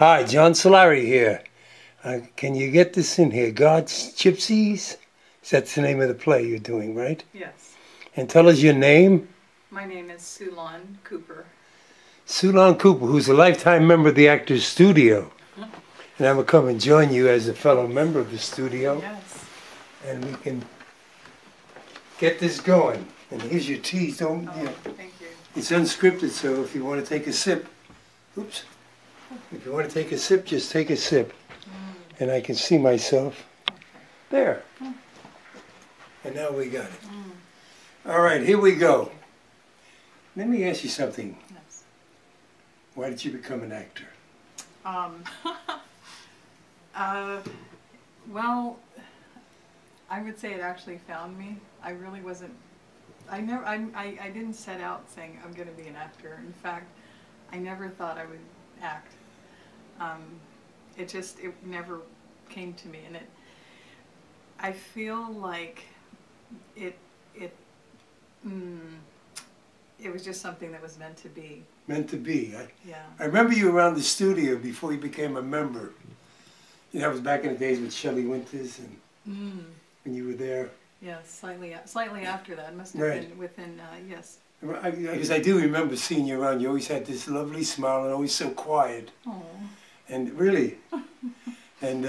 Hi, John Solari here. Can you get this in here? God's Gypsies? That's the name of the play you're doing, right? Yes. And tell us your name. My name is Tsulan Cooper. Tsulan Cooper, who's a lifetime member of the Actors Studio. And I'm going to come and join you as a fellow member of the studio. Yes. And we can get this going. And here's your tea. Don't, Oh, you know, thank you. it's unscripted, so if you want to take a sip, oops. If you want to take a sip, just take a sip. And I can see myself. Okay. There. And now we got it. All right, here we go. Let me ask you something. Yes. Why did you become an actor? Well, I would say it actually found me. I really wasn't, I didn't set out saying I'm going to be an actor. In fact, I never thought I would act. It never came to me, and I feel like it was just something that was meant to be. Meant to be. Yeah. I remember you around the studio before you became a member. You know, that was back in the days with Shelley Winters and when you were there. Yeah, slightly after that. It must have Right. been within, yes. Because I do remember seeing you around. You always had this lovely smile and always so quiet. Oh. And really, and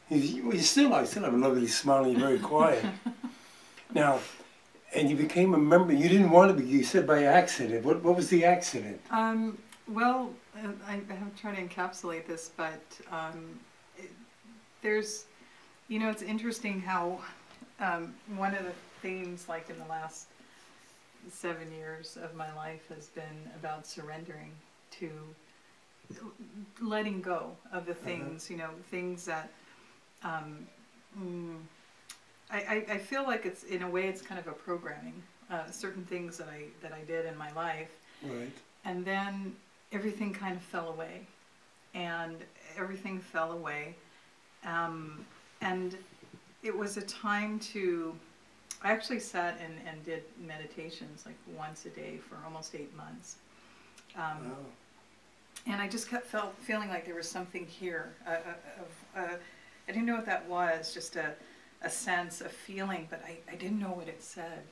you still have a lovely smile and you're very quiet. Now, and you became a member. You didn't want to be. You said by accident. What was the accident? Well, I have tried to encapsulate this, but there's, you know, it's interesting how one of the themes, like in the last 7 years of my life, has been about surrendering to letting go of the things, you know, things that I feel like it's, in a way, it's kind of a programming. Certain things that I did in my life, Right. and then everything kind of fell away, and and it was a time to. I actually sat and did meditations like once a day for almost 8 months. Wow. And I just kept feeling like there was something here. I didn't know what that was, just a sense, a feeling, but I didn't know what it said.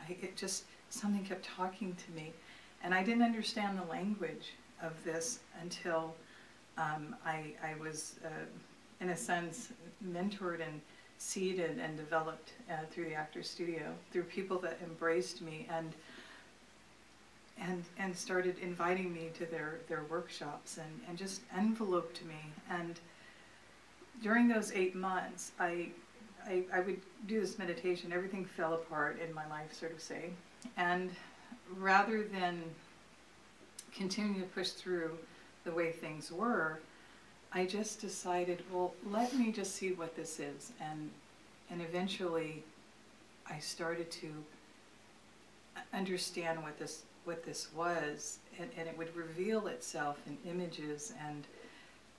It just, something kept talking to me. And I didn't understand the language of this until I was, in a sense, mentored and seeded and developed through the Actors Studio, through people that embraced me and started inviting me to their workshops and just enveloped me. And during those 8 months, I would do this meditation. Everything fell apart in my life, sort of say. And rather than continue to push through the way things were, I just decided, well, let me just see what this is. And eventually, I started to understand what this was, and it would reveal itself in images,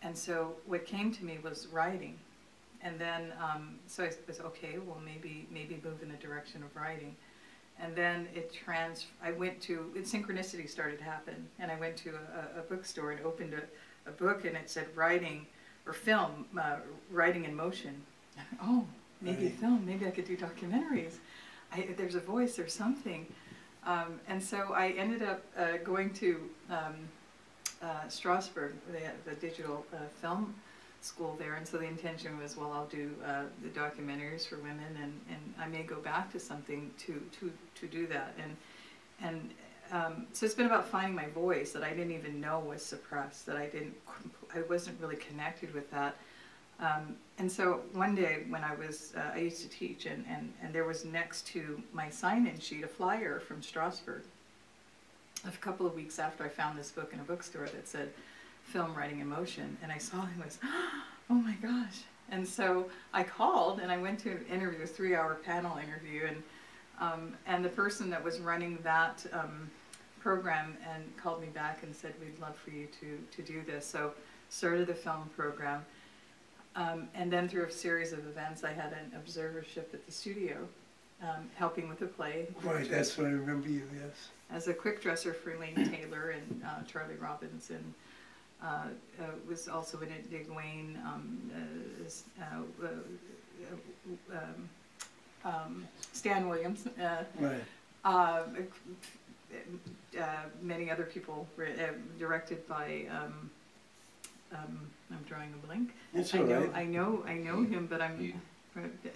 and so what came to me was writing. And then so I was, okay, well, maybe move in the direction of writing. And then I went to, synchronicity started to happen, and I went to a bookstore and opened a book, and it said writing or film, writing in motion. Oh, maybe film, maybe I could do documentaries. There's a voice, there's something. And so I ended up going to Strasbourg, the digital film school there, and so the intention was, well, I'll do the documentaries for women, and I may go back to something to do that. And so it's been about finding my voice that I didn't even know was suppressed, that I wasn't really connected with that. And so one day when I used to teach, and there was next to my sign-in sheet a flyer from Strasbourg. A couple of weeks after I found this book in a bookstore that said Film Writing in Motion, and I saw it and was, oh my gosh. And so I called and I went to an interview, a 3-hour panel interview, and the person that was running that program and called me back and said, we'd love for you to do this. So started the film program. And then through a series of events, I had an observership at the studio, helping with the play. Right, that's what I remember you, yes. As a quick dresser for Elaine Taylor and Charlie Robinson. was also in it. Dick Wayne, Stan Williams, Right. many other people, directed by. I'm drawing a blank. That's all right. I know him, but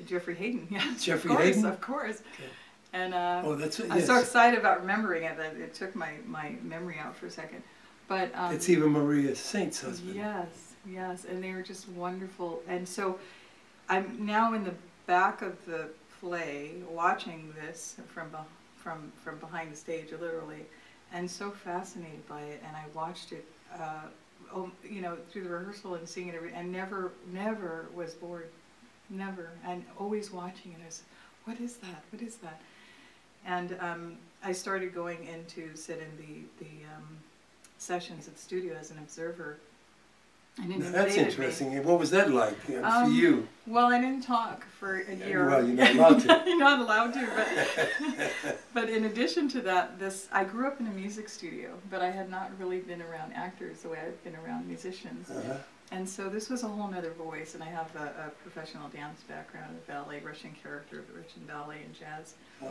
Jeffrey Hayden. Yes, Jeffrey of course, Hayden? of course. Okay. And Oh, that's it. I'm Yes. so excited about remembering it that it took my memory out for a second. But It's Eva Maria Saint's husband. yes, and they were just wonderful. And so I'm now in the back of the play, watching this from behind the stage, literally, and so fascinated by it. And I watched it, through the rehearsal and seeing it, and never was bored, never, and always watching it. I said, "What is that? What is that?" And I started going in to sit in the sessions at the studio as an observer. And it That's interesting. And what was that like for you? Well, I didn't talk for a year. Well, you're not allowed to. You're not allowed to, but in addition to that, I grew up in a music studio, but I had not really been around actors the way I've been around musicians. And so this was a whole nother voice, and I have a professional dance background, a ballet, Russian character, Russian ballet and jazz. Wow.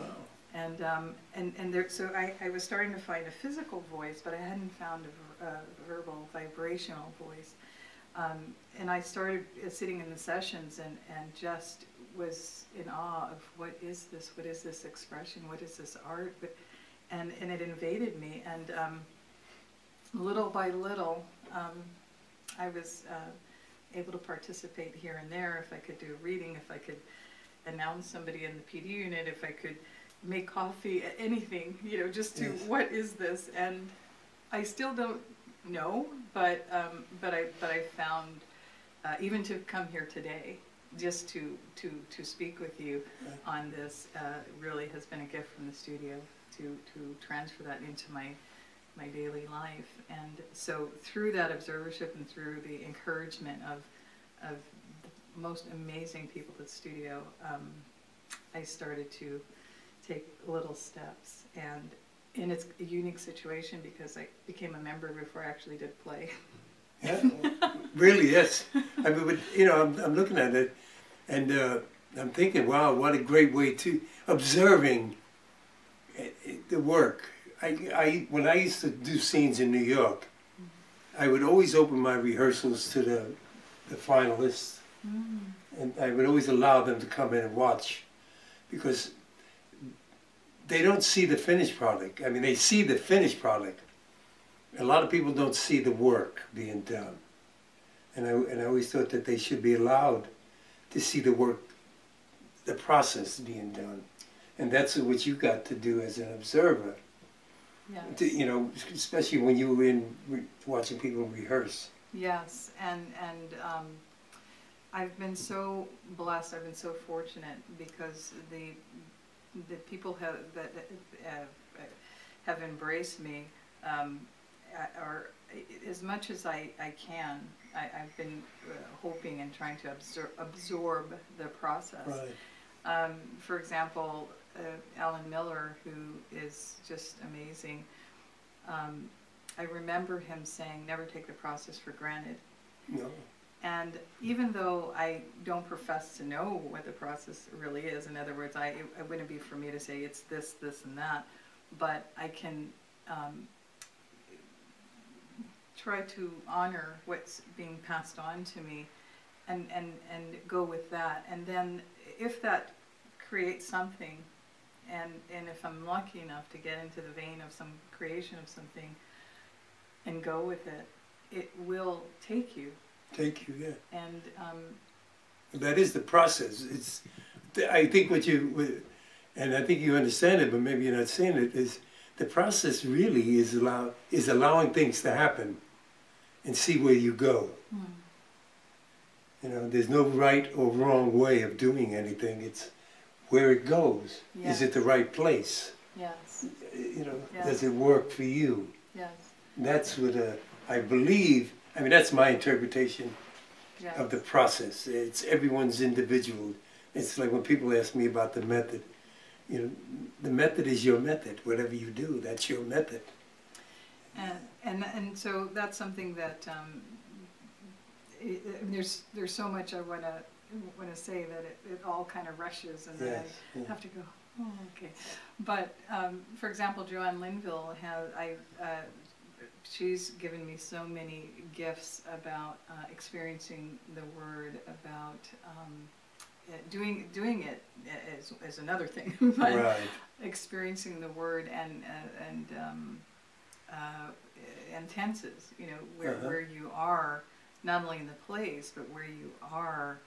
And there, so I was starting to find a physical voice, but I hadn't found a verbal, vibrational voice. And I started sitting in the sessions and just was in awe of what is this expression, what is this art, and it invaded me, and little by little I was able to participate here and there. If I could do a reading, if I could announce somebody in the PD unit, if I could make coffee, anything, just to, what is this? And I still don't know, but I found, even to come here today, just to speak with you on this, really has been a gift from the studio to transfer that into my daily life. And so through that observership and through the encouragement of the most amazing people at the studio, I started to take little steps. And it's a unique situation because I became a member before I actually did play. Yeah, really, yes. I mean, but, I'm looking at it, and I'm thinking, wow, what a great way to observing the work. When I used to do scenes in New York, I would always open my rehearsals to the finalists, and I would always allow them to come in and watch, because they don't see the finished product. I mean, they see the finished product. A lot of people don't see the work being done. And I always thought that they should be allowed to see the work, the process being done. And that's what you got to do as an observer. Yes. Especially when you were watching people rehearse. Yes, and I've been so blessed, I've been so fortunate, because the people that have embraced me are, as much as I can, I've been hoping and trying to absorb the process. Right. For example, Alan Miller, who is just amazing, I remember him saying, never take the process for granted. No. And even though I don't profess to know what the process really is, in other words, it wouldn't be for me to say it's this, this, and that, but I can try to honor what's being passed on to me and go with that. And then if that creates something, and if I'm lucky enough to get into the vein of some creation of something and go with it, it will take you. Take you, yeah. And that is the process. I think and I think you understand it, but maybe you're not saying it, is the process really is allowing things to happen and see where you go. There's no right or wrong way of doing anything. It's where it goes. Yes. Is it the right place? Yes. Yes. Does it work for you? Yes. That's what I believe. I mean, that's my interpretation of the process. It's everyone's individual. It's like when people ask me about the method. The method is your method. Whatever you do, that's your method. And so that's something that there's so much I want to say that it all kind of rushes, and then I have to go. Oh, okay. But for example, Joanne Linville she's given me so many gifts about experiencing the word, about doing it is another thing, but experiencing the word and tenses, you know, where you are, not only in the place, but where you are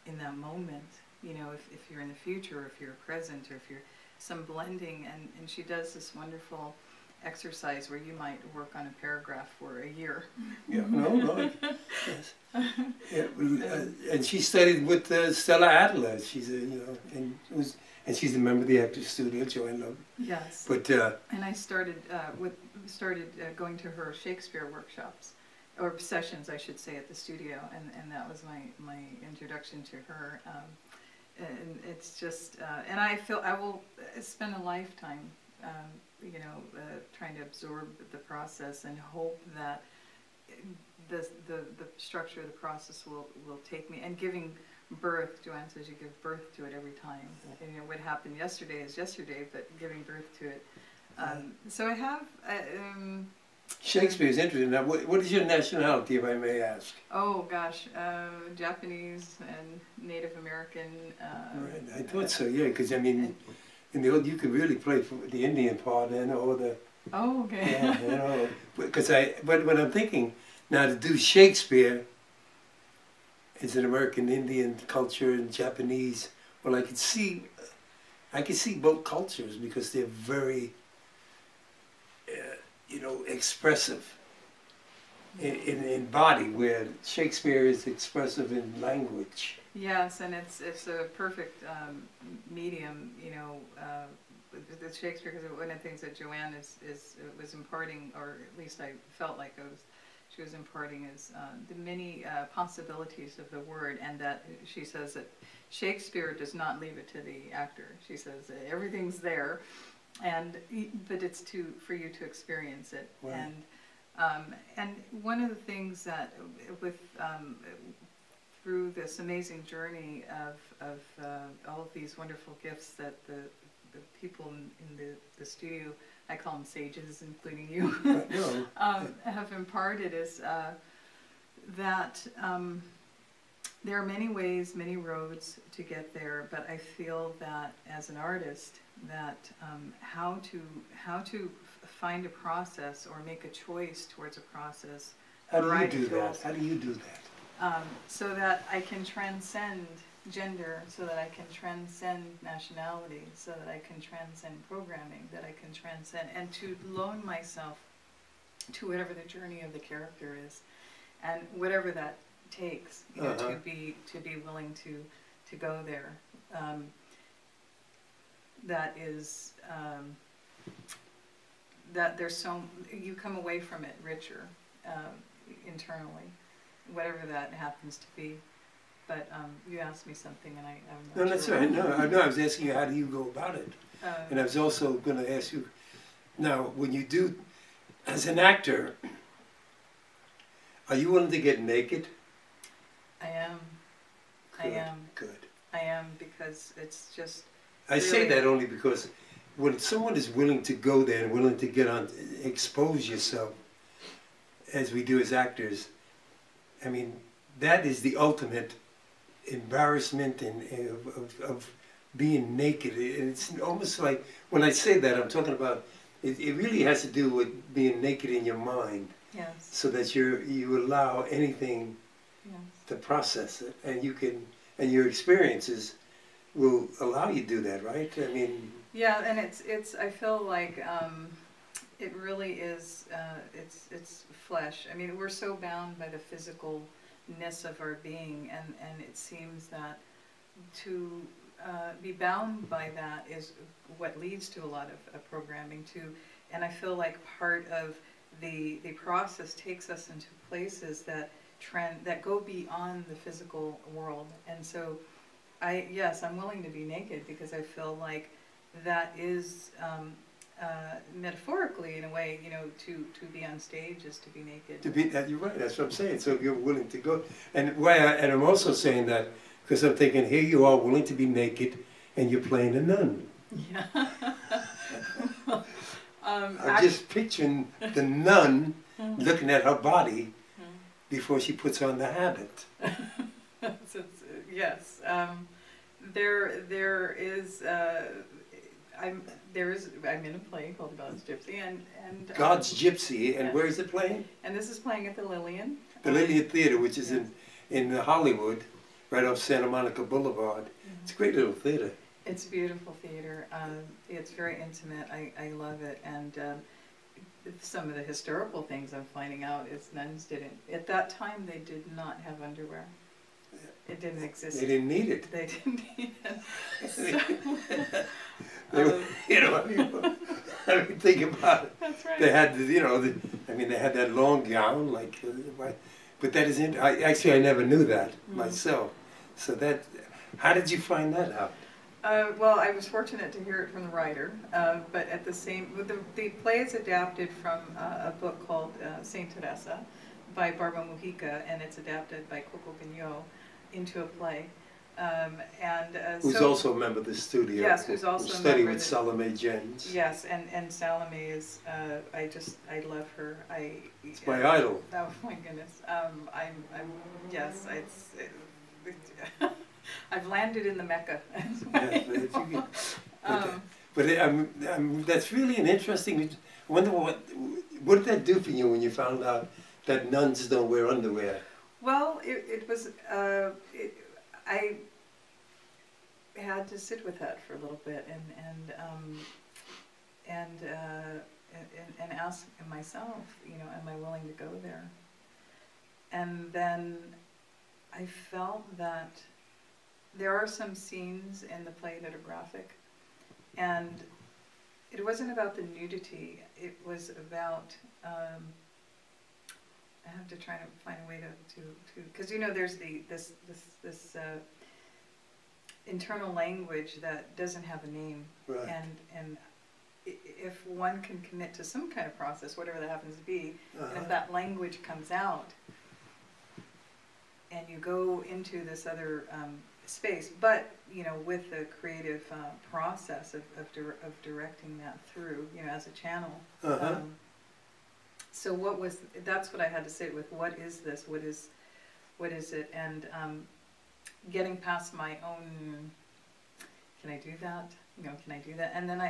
in that moment, you know, if you're in the future, or if you're present, or if you're some blending, and she does this wonderful exercise where you might work on a paragraph for a year. Yeah, no, yes. Yeah, and she studied with Stella Adler. She's and she's a member of the Actors Studio, Joanne Love. Yes. But and I started going to her Shakespeare workshops, or sessions, I should say, at the studio, and that was my introduction to her. And it's just, and I feel I will spend a lifetime, you know, trying to absorb the process and hope that the structure of the process will take me, and giving birth. Joanne says you give birth to it every time. And, you know, what happened yesterday is yesterday, but giving birth to it. So I have. Shakespeare is interesting. Now, what is your nationality, if I may ask? Oh gosh, Japanese and Native American. Right, I thought so. Yeah, because I mean, in the old, you could really play for the Indian part, and or the. Oh, okay. Yeah, you know, but when I'm thinking now to do Shakespeare, it's an American Indian culture and Japanese. Well, I could see both cultures because they're very, you know, expressive in body, where Shakespeare is expressive in language. Yes, and it's a perfect medium, you know, with Shakespeare, because one of the things that Joanne was imparting, or at least I felt like she was imparting, is the many possibilities of the word, and that she says that Shakespeare does not leave it to the actor. She says that everything's there, but it's for you to experience it. Right. And one of the things that through this amazing journey of all of these wonderful gifts that the people in the studio, I call them sages, including you, have imparted, is that there are many ways, many roads to get there, but I feel that as an artist, that how to find a process or make a choice towards a process. How do you do that? How do you do that? So that I can transcend gender, so that I can transcend nationality, so that I can transcend programming, that I can transcend, and to loan myself to whatever the journey of the character is, and whatever that takes, you know, to be willing to go there. That is that there's you come away from it richer internally, whatever that happens to be. But you asked me something, and I'm not sure. No, that's right. No, I was asking you, how do you go about it? And I was also going to ask you, now, when you do, as an actor, are you willing to get naked? I am. Good, I am. Good. I am, because it's just. I say that only because when someone is willing to go there and willing to get on, expose yourself, as we do as actors, I mean, that is the ultimate embarrassment of being naked. It's almost like, when I say that, I'm talking about, it really has to do with being naked in your mind. Yes. So that you allow anything Yes. to process it, and you can, and your experiences will allow you to do that, right? I mean. Yeah, and it's I feel like it really is. It's flesh. I mean, we're so bound by the physicalness of our being, and it seems that to be bound by that is what leads to a lot of programming too. And I feel like part of the process takes us into places that go beyond the physical world. And so I'm willing to be naked, because I feel like that is metaphorically in a way, you know, to be on stage is to be naked. To be that, you're right. That's what I'm saying. So if you're willing to go, and and I'm also saying that because I'm thinking here you are willing to be naked, and you're playing a nun. Yeah. I'm just picturing the nun looking at her body before she puts on the habit. Yes, I'm in a play called God's Gypsy, and God's Gypsy, and yes. where is it playing? And this is playing at the Lillian. The Lillian Theater, which is yes. in Hollywood, right off Santa Monica Boulevard. It's a great little theater. It's a beautiful theater. It's very intimate. I love it, and some of the historical things I'm finding out is nuns didn't. At that time, they did not have underwear. It didn't exist. They didn't need it. They didn't need it. So, you know, I mean, think about it. That's right. They had, you know, they had that long gown, like, but that isn't. Actually, I never knew that myself. So that, how did you find that out? Well, I was fortunate to hear it from the writer, but at the the play is adapted from a book called Saint Teresa by Barbara Mujica, and it's adapted by Coco Vigneault into a play. Who's so, also a member of the studio. Yes, who's also a study member with Salome Jens. Yes, and Salome is, I love her. It's my idol. Oh my goodness. Yes, I've landed in the Mecca. That's really an interesting. I wonder what did that do for you when you found out that nuns don't wear underwear? Well, it was. I had to sit with that for a little bit and ask myself, you know, am I willing to go there? And then I felt that there are some scenes in the play that are graphic, and it wasn't about the nudity. It was about. I have to try to find a way to because you know there's this internal language that doesn't have a name, right. and if one can commit to some kind of process, whatever that happens to be, and if that language comes out, and you go into this other space, but you know with the creative process of directing that through, you know, as a channel. So that's what I had to sit with. What is this? What is it? And getting past my own, can I do that? You know, can I do that? And then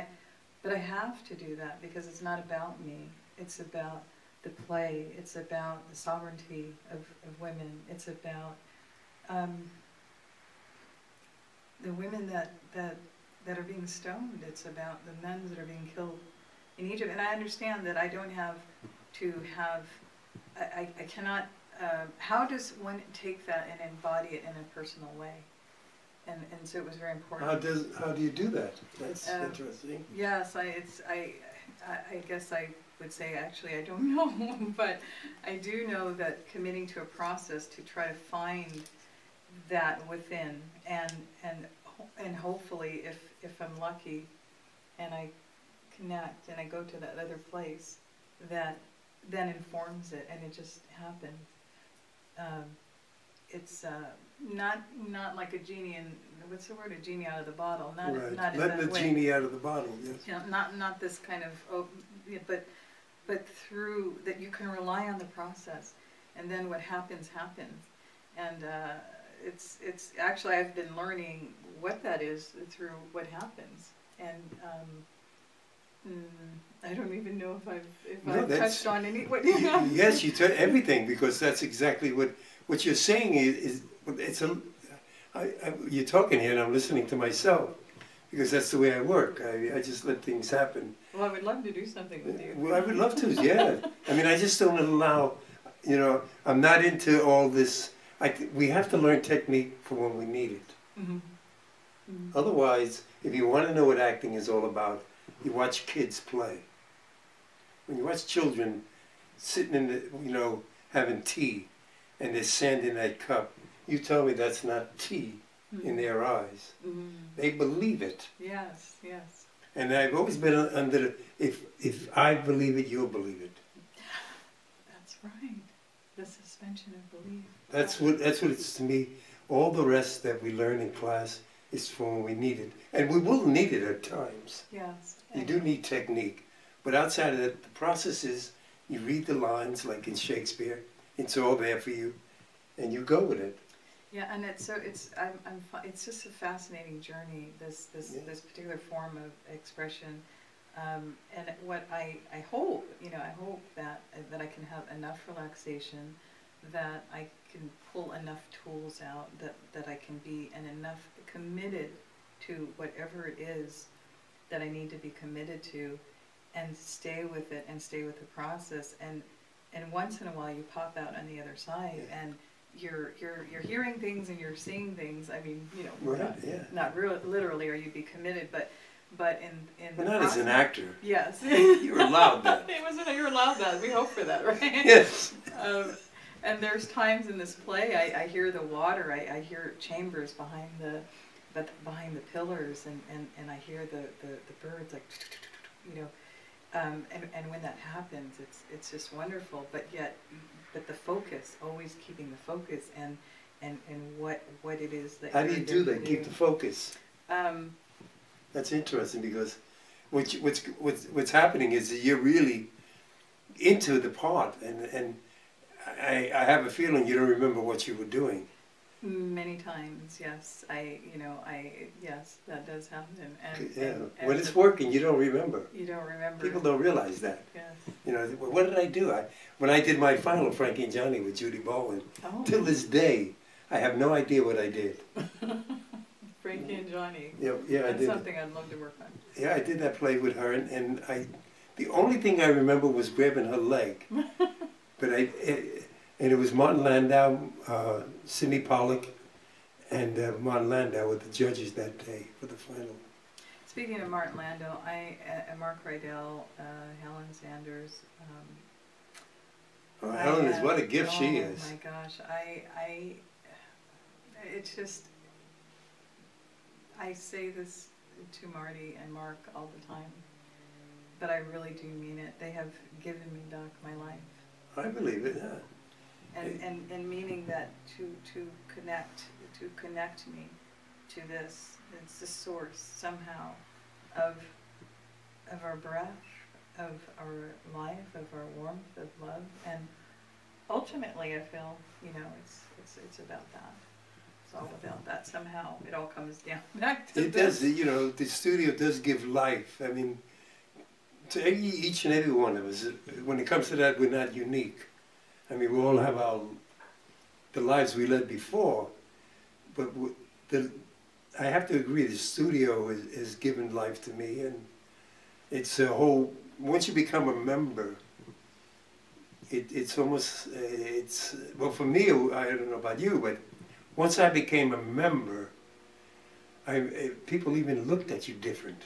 but I have to do that because it's not about me. It's about the play. It's about the sovereignty of women. It's about the women that are being stoned. It's about the nuns that are being killed in Egypt. And I understand that I don't have to have, I cannot, how does one take that and embody it in a personal way? And so it was very important. How do you do that? That's interesting. Yes, I guess I would say actually I don't know, but I do know that committing to a process to try to find that within, and hopefully if I'm lucky and I connect and I go to that other place, that then informs it, and it just happens. It's not like a genie in, what's the word, a genie out of the bottle. Not, right. Not in Let that the way. Genie out of the bottle, yes. You know, not this kind of, but through, that you can rely on the process, and then what happens, happens. And it's actually, I've been learning what that is through what happens. And I don't even know if I've touched on any. What, you know? Yes, you touched everything, because that's exactly what you're saying is it's a. You're talking here, and I'm listening to myself, because that's the way I work. I just let things happen. Well, I would love to do something with you. Well, I would love to. Yeah. I mean, I just don't allow. You know, I'm not into all this. We have to learn technique for when we need it. Mm-hmm. Mm-hmm. Otherwise, if you want to know what acting is all about, you watch kids play. When you watch children sitting in the, you know, having tea, and there's sand in that cup, you tell me that's not tea in their eyes. Mm-hmm. They believe it. Yes, yes. And I've always been under the, if I believe it, you'll believe it. That's right. The suspension of belief. That's what it's to me. All the rest that we learn in class is for when we need it. And we will need it at times. Yes. You do need technique. But outside of that, the process is you read the lines like in Shakespeare. It's all there for you. And you go with it. Yeah, and it's just a fascinating journey, this particular form of expression. And what I hope, I hope that I can have enough relaxation, that I can pull enough tools out, that I can be enough committed to whatever it is that I need to be committed to, and stay with it and stay with the process. And once in a while you pop out on the other side, and you're hearing things and you're seeing things. I mean, right, not literally, or you'd be committed, but in but not as an actor. Yes. You're allowed that. You're allowed that. We hope for that, right? Yes. And there's times in this play I hear the water. I hear chambers behind the pillars, and I hear the birds like, and when that happens, it's just wonderful. But the focus, always keeping the focus, and what it is that. How do you do that? Keep the focus. That's interesting, because what's happening is that you're really into the part, and I have a feeling you don't remember what you were doing. Many times, yes. Yes, that does happen. And when it's working, you don't remember. You don't remember. People don't realize that. Yes. What did I do? When I did my final Frankie and Johnny with Judy Baldwin, till this day, I have no idea what I did. Frankie and Johnny. Yeah, I did. That's something I'd love to work on. Yeah, I did that play with her, and the only thing I remember was grabbing her leg. But and it was Martin Landau, Sidney Pollack, and Martin Landau were the judges that day for the final. Speaking of Martin Landau, Mark Rydell, Helen Sanders. Helen is, what a gift she is. Oh my gosh, it's just, I say this to Marty and Mark all the time, but I really do mean it. They have given me back my life. I believe it, yeah. And meaning that to connect me to this, it's the source somehow of our breath, of our life, of our warmth, of love, and ultimately I feel, it's about that. It's all about that. Somehow it all comes down back to this. It does, the studio does give life. I mean, to each and every one of us, when it comes to that, we're not unique. I mean, we all have the lives we led before, but I have to agree, the studio has given life to me, and it's a whole, once you become a member, it's almost, well, for me, I don't know about you, but once I became a member, people even looked at you different.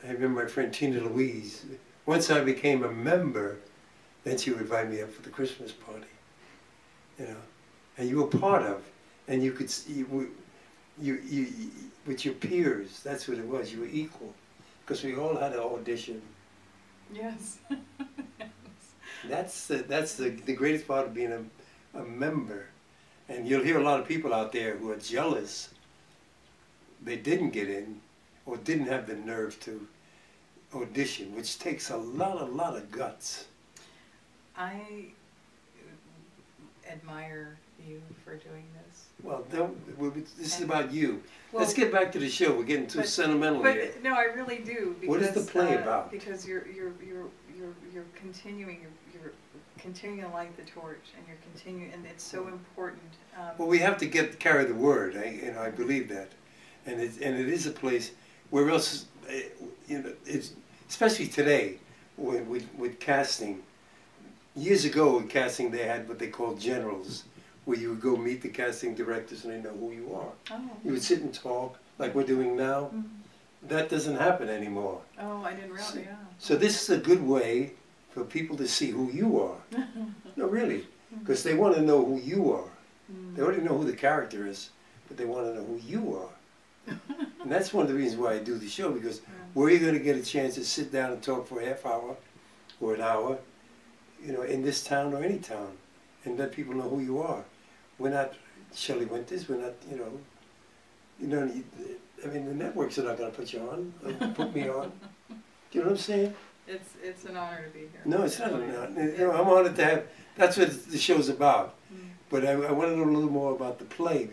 I remember my friend Tina Louise, once I became a member, then she would invite me up for the Christmas party, and you were part of, and you could see, you with your peers, that's what it was, you were equal, because we all had an audition. Yes. That's the greatest part of being a member, and you'll hear a lot of people out there who are jealous they didn't get in, or didn't have the nerve to audition, which takes a lot of guts. I admire you for doing this. Well, this is about you. Well, let's get back to the show. We're getting too sentimental here. No, I really do. Because, what is the play about? Because you're continuing to light the torch, and you're continuing, and it's so important. Well, we have to carry the word. I believe that, and it is a place where else, it's especially today with casting. Years ago with casting, they had what they called generals, where you would go meet the casting directors and they know who you are. Oh. You would sit and talk like we're doing now. Mm-hmm. That doesn't happen anymore. Oh, I didn't realize. Yeah. So this is a good way for people to see who you are. No, really, because they want to know who you are. Mm-hmm. They already know who the character is, but they want to know who you are. And that's one of the reasons why I do the show, because where are you going to get a chance to sit down and talk for a half hour or an hour, you know, in this town or any town, and let people know who you are? We're not Shelley Winters, we're not, you know, I mean, the networks are not going to put you on, or put me on. You know what I'm saying? It's an honor to be here. No, it's not an honor. You know, I'm honored to have, that's what the show's about. But I want to know a little more about the play.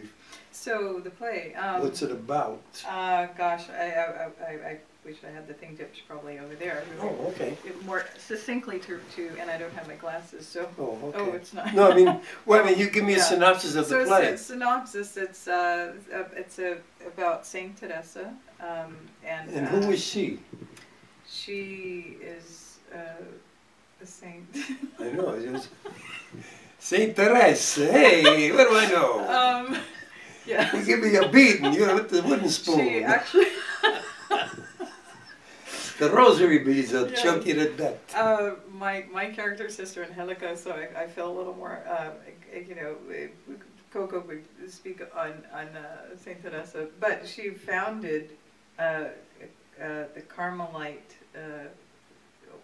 So the play. What's it about? Gosh, I wish I had the thing dipped probably over there. Oh, okay. More succinctly and I don't have my glasses, so. Oh, okay. Oh, it's not. No, I mean, well, I mean, you give me a synopsis of the play. So synopsis. It's about Saint Teresa, and who is she? She is a saint. I know. It was Saint Teresa. Hey, what do I know? Yeah. You give me a beating, you know, with the wooden spoon. She actually. The rosary beads will choke you to death. My character's sister Angelica, so I feel a little more, you know, Coco would speak on Saint Teresa, but she founded the Carmelite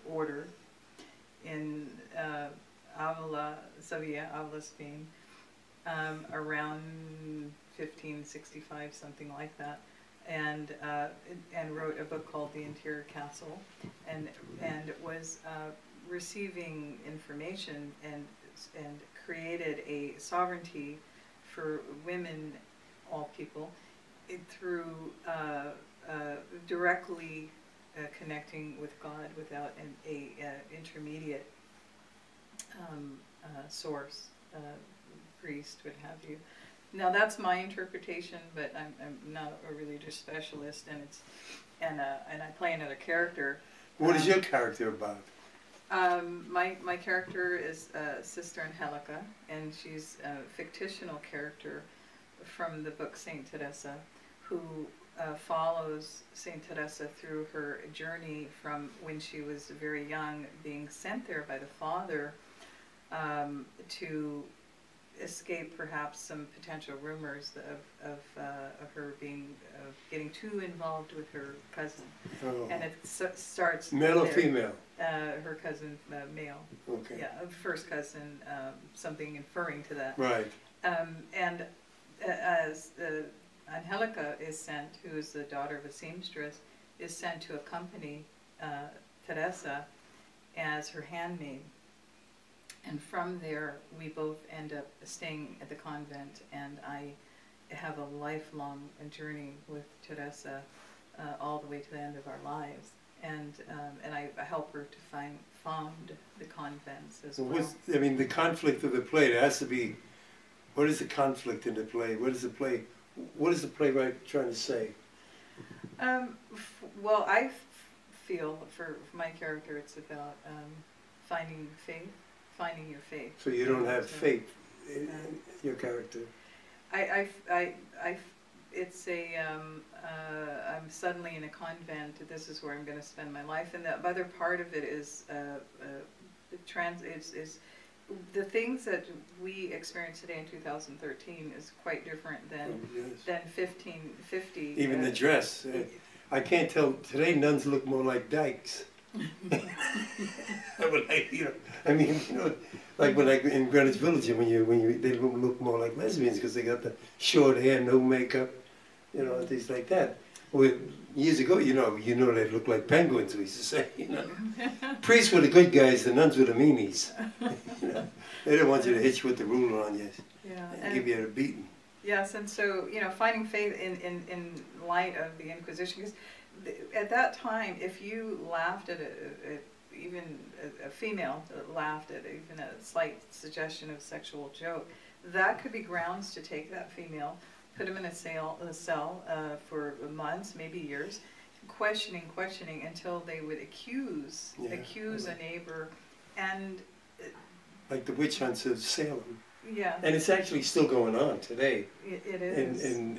order in Sevilla, Spain, around 1565, something like that, and wrote a book called The Interior Castle, and was receiving information and created a sovereignty for women, all people, through directly connecting with God without an intermediate source, priest, what have you. Now that's my interpretation, but I'm not a religious specialist, and I play another character. What is your character about? My character is Sister Angelica, and she's a fictional character from the book Saint Teresa, who follows Saint Teresa through her journey from when she was very young, being sent there by the father to escape perhaps some potential rumors of her getting too involved with her cousin. Oh. And it starts male or there. Female? Her cousin, male. Okay. Yeah, first cousin, something inferring to that. Right. And as Angelica is sent, who is the daughter of a seamstress, is sent to accompany Teresa as her handmaid. And from there, we both end up staying at the convent, and I have a lifelong journey with Teresa all the way to the end of our lives. And I help her to found the convents as well. I mean, the conflict of the play, there has to be, what is the conflict in the play? What is the playwright trying to say? Well, I feel for my character, it's about finding faith. Finding your faith. So you don't have faith in your character? It's I'm suddenly in a convent. This is where I'm going to spend my life, and the other part of it is the things that we experience today in 2013 is quite different than 1550. Even the dress. I can't tell. Today nuns look more like dykes. I mean, you know, like when in Greenwich Village, they look more like lesbians because they got the short hair, no makeup, you know, things like that. Well, years ago, you know, they look like penguins. We used to say, you know, priests were the good guys, the nuns were the meanies. You know, they didn't want you to hit you with the ruler on you, and give you a beating. Yes, and so finding faith in light of the Inquisition, because at that time, if you laughed at even a female laughed at even a slight suggestion of sexual joke, that could be grounds to take that female, put them in a cell for months, maybe years, questioning until they would accuse a neighbor, and like the witch hunts of Salem. Yeah. And it's actually still going on today. It is. In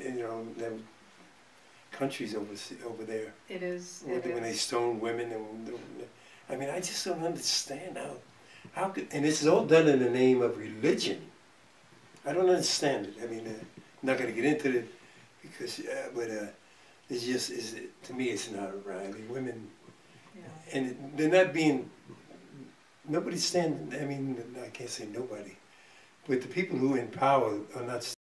countries over there. It is. When they stone women, I mean, I just don't understand how could, and this is all done in the name of religion. I don't understand it. I mean, I'm not going to get into it because, but It's just, to me, it's not right. I mean, women, Yeah. and they're not being, nobody's standing, I mean, I can't say nobody, but the people who are in power are not